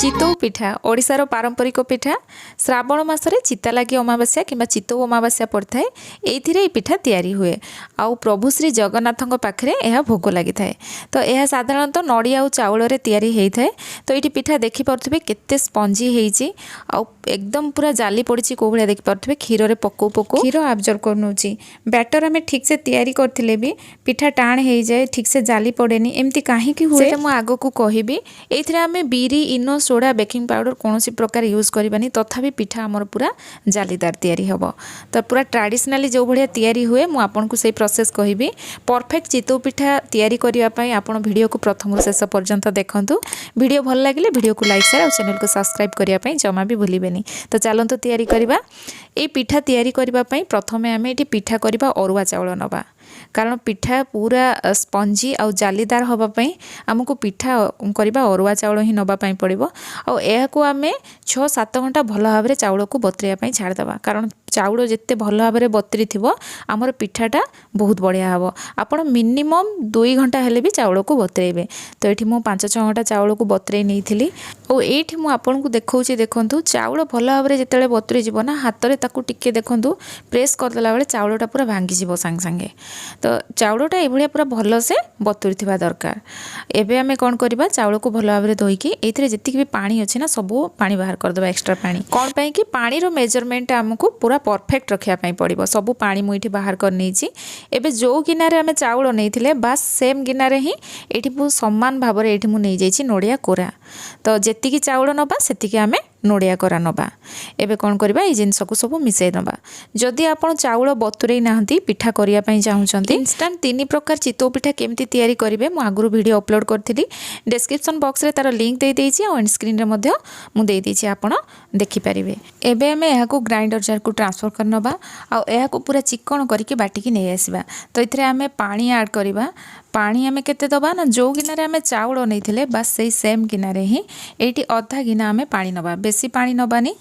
चितौ पिठा ओडिशार पारंपरिक पिठा श्रावण मासरे चिता लगी अमावास्या किंबा चितौ अमावास्या पड़ता है ये पिठा तैयारी हुए आउ प्रभु श्री जगन्नाथ पाखे यह भोग लगी था। तो यह साधारणतः नड़िया और चाउल तैयारी होता है। तो ये पिठा देखिपे केते स्पंजी होती एकदम पूरा जाली पड़ी कौ भाया देखिपे क्षीर में पकौ पकौ क्षीर आब्जर्व कर नौची बैटर आम ठीक से तैयारी करथिले भी पिठा टाण हो जाए ठीक से जाली पड़ेनी एमती कहीं हुए मुझे आग को कहबी। ये आम बिरी इनो सोडा बेकिंग पाउडर कौन प्रकार यूज करवानी तथापि पिठा आमर पूरा जालीदार तैयारी हम। तो पूरा ट्रेडिशनाली जो भाया तैयारी हुए मुझे आपको से प्रोसेस कहबी। परफेक्ट चितौ पिठा तैयारी करने आप वीडियो को प्रथम शेष पर्यंत देखूँ। वीडियो भल लगे वीडियो को लाइक शेयर और चैनल को सब्सक्राइब करने जमा भी भूलें। तो चलते तैयारी करवा। ये पिठा तैयारी करने प्रथम आम ये पिठा करवा अरुआ चाउल नवा कारण पिठा पूरा स्पंजी आउ जालीदार होगापाई आमको पिठा करवा अरुआ चाउल ही नापी पड़ो। आम 6-7 घंटा भल भाव चाउल को बतुराई छाड़देवा कारण चाउल जिते भल भाव बतरी थी आमर पिठाटा बहुत बढ़िया हम। आपड़ मिनिमम 2 घंटा हेले भी चाउल को बतुराइबे। तो ये मुझे 5-6 घंटा चाउल को बतुराई नहीं और ये मुझे देखा देखूँ चाउल भल भाव जो बतुरी जीव ना हाथ में ताकू टिके देखूँ प्रेस करदेला बेले चाउलटा पूरा भांगीज सांगे सांगे। तो चाउलटा ये पूरा भल से बतुरी थी दरकार। एबे आमे कौन करवा चाउल को भल भाव धोईकी ये जी भी पानी अच्छी ना सब पानी बाहर करदे एक्सट्रा पानी कौन पाई कि पानी रो मेजरमेंट आमको पूरा परफेक्ट रखापी पड़ो। सब पानी मुझे बाहर कर एबे जो गिनारे आमे चाउल नहीं बास सेम गिनारे ही ये सामान भाव ये मुझे नड़िया कोरा। तो जी चाउल नबा से आमे नड़िया कोरा नबा। एबे कौन करवा ये जिनस को सब मिसई नबा। जदि आपण चाउल बतुरई नाहंती पिठा करिया पई चाहुचंती इंस्टेंट 3 प्रकार चितौ पिठा केमती तैयारी करिवे मु आगुरु वीडियो अपलोड करथिली। डिस्क्रिप्शन बॉक्स रे तार लिंक दे देइछि और स्क्रीन रे मध्ये मु दे देइछि आपण देखि परिवे। एबे हमें यहा को ग्राइंडर जार को ट्रांसफर कर नबा और यहा को पूरा चिकन करके बाटिकी नै आसीबा। तो इथरे हमें पानी ऐड करबा। पानी आमे केते दबा ना जो गिनारे आमे चाउल नहीं बस से सेम गिनारे ही ये अधा गिना आमे पानी नबा। बेसी पानी नबानी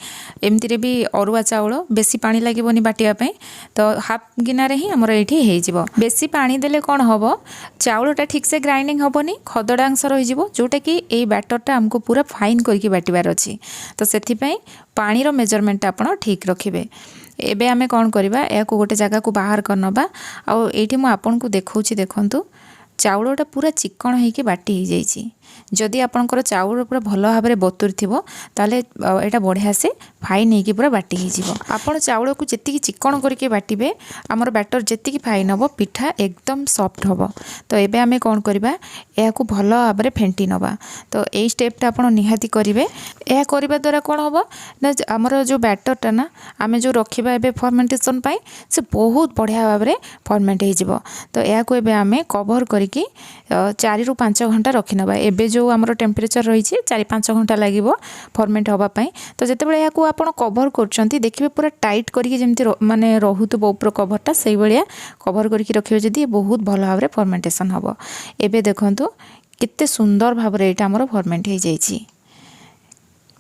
एमती भी अरुआ चाउल बेसी पानी लगे बाटियापाई। तो हाफ गिनारे ही आमर ये हो बेसी पानी देले कौन हम चाउलटा ठीक से ग्राइंडिंग हेनी खदड़ा अंश रही जोटा कि ये बैटरटा आमको पूरा फाइन करके बाटिबार अच्छी। तो से पानी रो मेजरमेंट आप ठीक रखिए। एबे आमे कौन करवा या गोटे जगह को बाहर कर नबा और ये मुझे देखा देखूँ चाउलटा पूरा चिकन होइके बाटी हो जाइए। जदि आपंकर चाउल पूरा भल भाव में बतुरी थी ताले यहाँ बढ़िया से फाइन होगी पूरा बाटी हो। आप चाउल को जी चिकन करके बाटे आमर बैटर जी फाइन हम पिठा एकदम सॉफ्ट हम। तो ये आम कौन करवा या भल भाव में फेंटी नवा। तो यही स्टेपटा आप निहाती करेंगे। यह करने द्वारा कौन हम ना आमर जो बैटरटा ना आम जो रखा ए फर्मेंटेशन से बहुत बढ़िया भाव में फर्मेंट हो। तो यह आम कवर करके 4 ରୁ 5 घंटा रखी नवा। एबे जो आमर टेम्परेचर रही 4-5 घंटा लगे फर्मेंट होगापाई। तो जितेबाला या आप कवर कर देखिए पूरा टाइट करके जमी माने रोथब ऊपर कवरटा से भाया कवर करके रखिए जदि बहुत भल भाव में फर्मेंटेशन हम। एबे देखंतु केते सुंदर भाव में यहाँ आमर फर्मेंट हो जाइए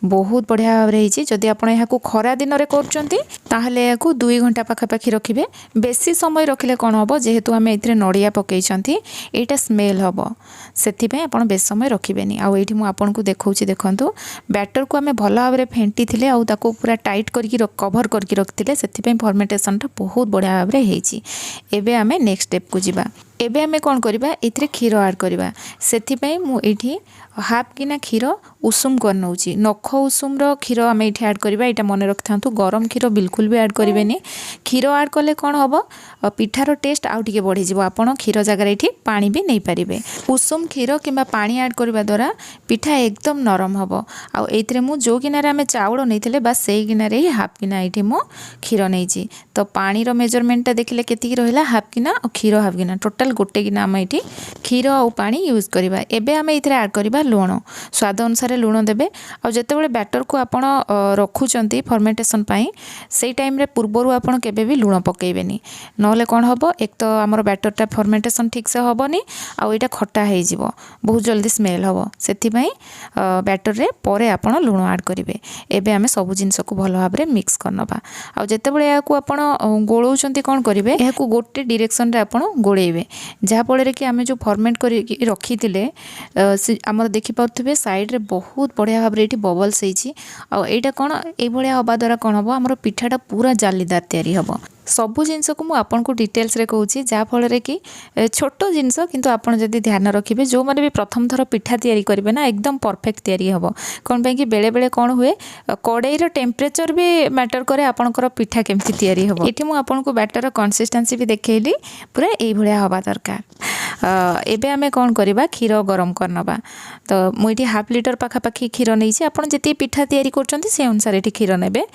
बहुत बढ़िया भाव में। जदि आप खरा दिन में कर 2 घंटा पाखापाखि रखिए। बेसी समय रखिले कौन हम जेहेतु आम ये नड़िया पकई यहाँ स्मेल हम से आप बेस समय रखिएनि। आउे मुझे देखा देखूँ बैटर को आम भल भाव में फेंटी थे आउ पूरा टाइट करके कवर करके रखी से फर्मेंटेशन बहुत बढ़िया भाव में होती। एबे आम नेक्स्ट स्टेप को जीवा। एबे आमे कौन करवा ये क्षीर ऐड करवा। से मुझे हाफ गिना क्षीर उषुम कर नौची नख उषुम क्षीर आम ये ऐड करवा। यहाँ मन रखि था गरम क्षीर बिल्कुल भी ऐड करेंगे। क्षीर ऐड कले कौन हम पिठार टेस्ट आउ टे बढ़ी जाव। आप क्षीर जगार ये पानी भी नहीं पारे। उषुम क्षीर कि पानी ऐड करने द्वारा पिठा एकदम नरम हम। आउे मु जो गिनारे आम चाउल नहीं बस से गिनारे ही हाफ गिना ये मु क्षीर नहीं। तो पानी रो मेजरमेंटा देखिले केतिकी रहिला हाफ गिना और क्षीर हाफ गिना टोटाल गोटे गिना आम ये क्षीर और पानी यूज करवा। एबे आम ये ऐड करवा लुण स्वाद अनुसार लुण देबे। और जितेबाला बैटर को आप रखुंट फर्मेंटेशन से टाइम रे पूर्वर आप केबे भी लुण पकेबेनी नले कौन हम एक तो आमर बैटरटा फर्मेंटेशन ठीक से हेनी आउ यहाँ खटा हो बहुत जल्दी स्मेल हम से बैटर रे परे आप लुण ऐड करेंगे। एबे आम सब जिनस को भल भाव में मिक्स करनबा। आ जितेबाला या गोलौचंती कौन करेंगे यहाँ गोटे डायरेक्शन रे आप गोलेबे जहाँफल कि आम जो फर्मेंट कर रखी आम देखिपे साइड रे बहुत बढ़िया भाव में बबल्स होटा कौन ये हवा द्वारा कौन हम आम पिठाटा पूरा जालीदार तैयारी हम सबू जिनस को मुझे डिटेल्स रे कहूँ जहाँफल कि छोट जिनस किंतु आपड़ जदि ध्यान रखिए जो मैंने भी प्रथम थर पिठा तैयारी करेंगे ना एकदम परफेक्ट तैयारी हम कौन कि बेले बेले कौन हुए कड़ईर टेम्परेचर भी मैटर करे आपणकर पिठा केमती तैयारी हम ये मुझे बैटर कंसिस्टेंसी भी देखली पूरा यही हवा दरकार एबे आमे कौन करवा क्षीर गरम करनबा तो मुझे हाफ लिटर पाखापाखि क्षीर नहीं आप जी पिठा तैयारी करछंती से अनुसार ये क्षीर नेबे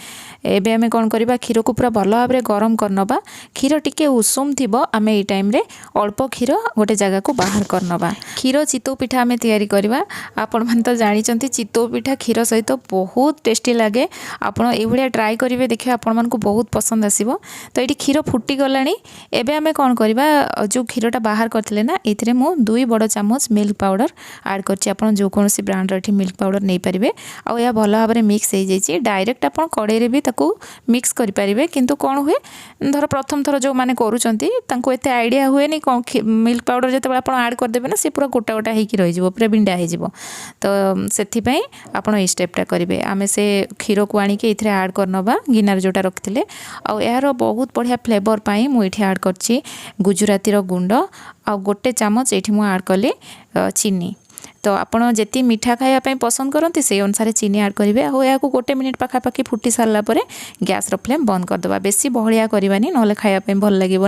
एबे आमे कौन करवा क्षीर को पूरा भल भाव में गरम करनबा क्षीर टिके उषुम थिबो आमे ए टाइम रे अल्प क्षीर गोटे जगह को बाहर करनबा क्षीर चितौ पिठा आमे तैयारी करवा आपण मन तो जानिचंती चितौ पिठा क्षीर सहित बहुत टेस्टी लगे आपण ए भलिया ट्राई करिवे देखिए आपण मन को बहुत पसंद आसीबो तो ये क्षीर फुटी गलानी एबे आमे कौन करवा जो क्षीरटा बाहर करथिले ना एथिरे मु 2 बड़ चामच मिल्क पाउडर ऐड करछि आपण जो कोनोसी ब्रांड रे मिल्क पाउडर नै परिबे आ या भल भाव में मिक्स हो जाइए डायरेक्ट आपण कड़ई रे भी ताकू मिक्स करि परिबे किंतु कोन हुए धर प्रथम थर जो माने करूचंती तांको एते आईडिया हुए नहीं कौन मिल्क पाउडर जते आपण ऐड कर देबे ना से पूरा गोटा गोटा हेकी रहि जिवो पूरा बिंडा हे जिवो तो सेथि पई आपण ए स्टेपटा करिवे आमे से क्षीर को आनी के इथरे ऐड करनबा गिनार जोटा रखथिले आ यार बहुत बढ़िया फ्लेवर पाई मु इथे ऐड करछि गुजराती रो गुंड आ गोटे चामच ये ऐड कली चीनी तो आपड़ जी मीठा खायापी पसंद करती से अनुसार चीनी ऐड करेंगे और या गोटे मिनिट पाखापाखि फुटी सारा गैस फ्लेम बंद करदे बेसी बहलिया करवानी ना खायापी भल लगे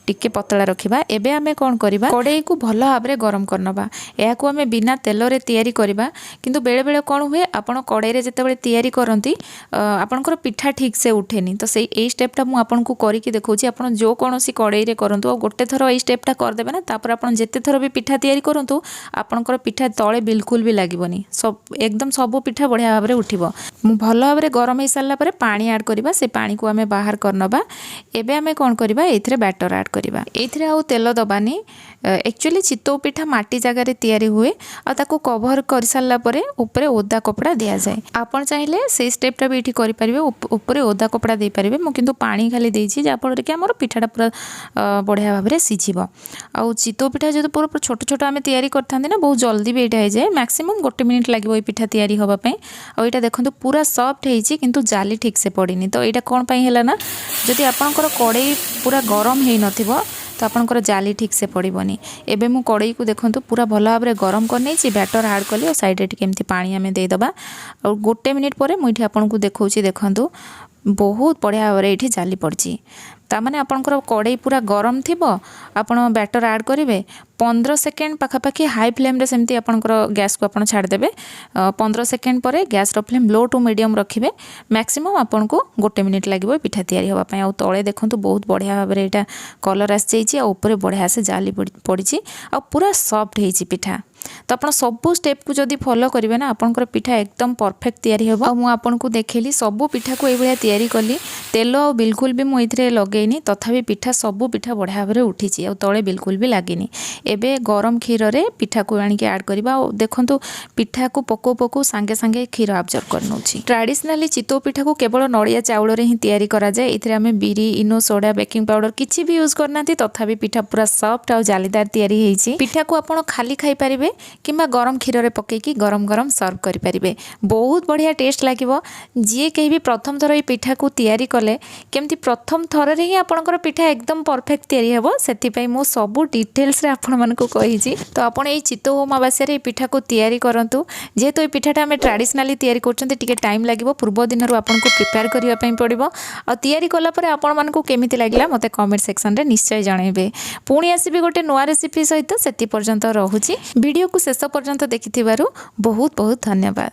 टिके पतला रखा एबे आमे कौन करवा कड़ई को भल भाव में गरम करनबा या आम बिना तेल रे तैयारी करवा किंतु बेले बेले कौन हुए आपड़ कड़ई जिते तैयारी करती आपणकर पिठा ठीक से उठेनी तो से स्टेपटा मुझे करके देखा आप जो कौन कड़ई करूँ गोटे थर ये स्टेपटा करदे ना तापर आप जिते थर भी पिठा तैयारी करूँ आपणकर पिठा तले बिल्कुल भी लगभग सब एकदम सब पिठा बढ़िया भाव में उठिबो भल भाव में गरम हो सारा पर पानी ऐड करवा से पानी को आमे बाहर करनबा एबे आमे कौन करवा एथिरे बैटर ऐड करवा एथिरे आउ तेल दबानी एक्चुअली चितौ पिठा माटी जगार तैयारी हुए आ ताको कवर कर सारा पर ऊपर ओदा कपड़ा दिया जाए आपन चाहिए से स्टेपटा भी ये करेंगे ऊपर ओदा कपड़ा दे पारे मु किंतु पानी खाली देछि जाफल कि आमर पिठाटा पूरा बढ़िया भाव में सीझिबो आ चितौ पिठा जो पूरा छोट छोट आमे तैयारी करथांते ना बहुत जल्दी भी ये जाए मैक्सिमम गोटे मिनिट लगे पिठा तैयारी होगापी और यहाँ देखो पूरा सफ्ट होती किंतु जाली ठीक से पड़नी तो यहाँ कौन पाई है ना जदि आपणकर कड़ई पूरा गरम हो न तो आपणकर जाली ठीक से पड़बनी एबे मु कड़ई को देखो पूरा भल भाव में गरम कर नहीं बैटर ऐड कली और साइड केमती पानी आम देदेबा और गोटे मिनिट पर मुझे आपको देखा देखु बहुत बढ़िया भाव में ये जाली पड़ी तामाने आपणकर कड़ई पूरा गरम थी आपण बैटर ऐड करेंगे 15 सेकेंड पाखापाखि हाई फ्लेम रे सेमती आपणकर गैस को आपण छाड़देवे 15 सेकेंड पर gas flame low to medium रखिए मैक्सिमम आपन को गोटे मिनिट लगे पिठा तैयारी होगापी आ तले देखूँ बहुत बढ़िया भाव में यहाँ कलर आसी ऊपर बढ़िया से जाली पड़ी आ पूरा सफ्ट हो पिठा तो आप सबू स्टेप को जदि फॉलो करेंगे ना आपंकर पिठा एकदम परफेक्ट तैयारी होगा मुझे आपको देखली सबू पिठा को ये तैयारी कली तेल बिल्कुल भी मुझे लगेनी तथापि पिठा सबू पिठा बढ़िया भाव में उठी तले बिल्कुल भी लगेनी एबे गरम क्षीर रे पिठा को आनिके ऐड करवा देखंतु पिठा को पको पको सांगे सांगे क्षीर अब्जर्व कर नउछि ट्रेडिशनली चितौ पिठा को केवल नड़िया चाउल रे ही तैयारी करा जाए इथरे हमें बिरी इनो सोडा बेकिंग पाउडर किछि भी यूज करनाती तथापि पिठा पूरा सॉफ्ट और जालीदार तैयारी हेछि पिठा को आपण खाली खाई परिबे किंबा गरम क्षीर रे पकेकी गरम गरम सर्व करि परिबे बहुत बढ़िया टेस्ट लागिवो जे केही भी प्रथम थर ई पिठा को तैयारी कले केमती प्रथम थर रे ही आपणकर पिठा एकदम परफेक्ट तैयारी हेबो सेति पई मो सब डिटेल्स रे आपण मन को कही तो आपण ये चितौ अमावास्या पिठा को तैयारी करंतु जेहेतु ये पिठाटा आम ट्रेडिशनली तैयारी करछन्ते टिके टाइम लागिवो पूर्व दिन आपन को प्रिपेयर करिया पई पड़िबो आ तैयारी कला परे आपण मन को केमिति लागिला मते कमेंट सेक्शन रे निश्चय जणाइबे पुणी आसीबे गोटे नवा रेसिपी सहित सेति पर्यंत रहुची वीडियो को शेष पर्यंत देखिथिबारु बहुत बहुत धन्यवाद।